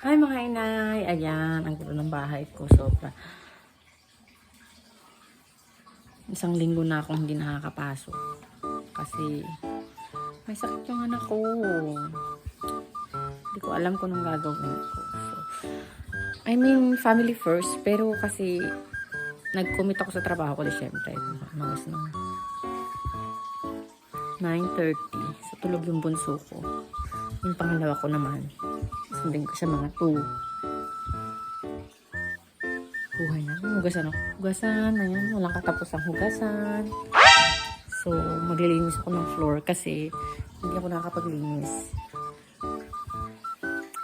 Hi mga inay! Ayan, ang gulo ng bahay ko. Sobra. Isang linggo na akong hindi nakakapasok. Kasi may sakit yung anak ko. Hindi ko alam kung anong gagawin ko. I mean, family first. Pero kasi nag-commit ako sa trabaho ko Disyembre. Mas ng 9:30. So, tulog yung bunso ko. Yung pangalawa ko naman. Sundin ko siya mga 2. Buhay na. Hugasan ako. Hugasan. Ayan. Walang katapusang hugasan. So, maglilinis ako ng floor kasi hindi ako nakakapaglinis.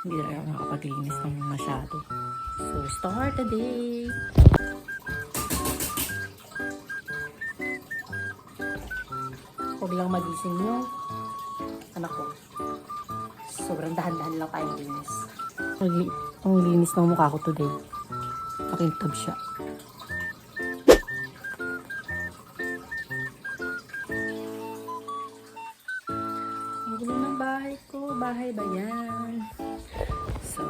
Hindi talaga ako nakakapaglinis ng masyado. So, start the day. Huwag lang magising yung anak ko. Sobrang dahan-dahan lang tayong linis. Ang linis ng mukha ko today. Pakintab siya. Ang gulo ng bahay ko. Bahay ba yan? So,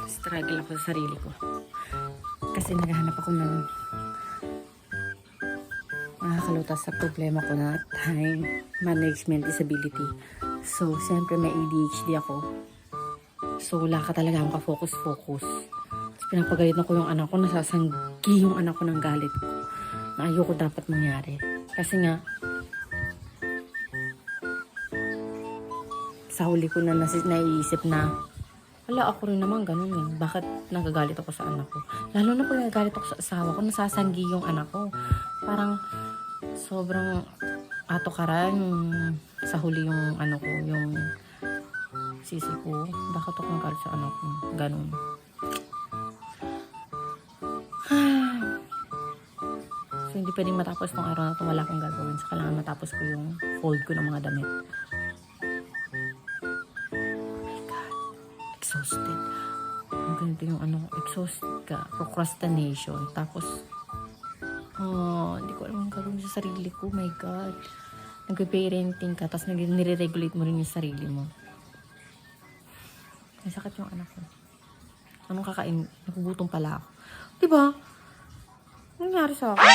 struggle ako sa sarili ko. Kasi naghahanap ako ng makakalutas sa problema ko na time management disability. So, siyempre may ADHD ako. So, wala ka talaga akong ka-focus-focus. Tapos, pinapagalitan ko yung anak ko. Nasasanggi yung anak ko ng galit ko. Na ayoko dapat mangyari. Kasi nga, sa huli ko na naiisip na, wala ako rin naman ganun eh. Bakit nagagalit ako sa anak ko? Lalo na pag nagagalit ako sa asawa ko, nasasanggi yung anak ko. Parang, sobrang atokaran sa huli yung ano ko, yung sisi ko. Bakit ako nagalit sa anak ko? Ganun. So, hindi pwedeng matapos tong araw na ito. Wala akong gagawin. So, kailangan matapos ko yung fold ko ng mga damit. Oh my God. Exhausted. Ang ganito yung ano, exhausted ka. Procrastination. Tapos, hindi ko alam ang gagawin sa sarili ko. My God. Nag-parenting ka, tapos nire-regulate mo rin yung sarili mo. May sakit yung anak ko. Anong kakain? Nagugutom pala ako. Diba? Ano nangyari sa akin?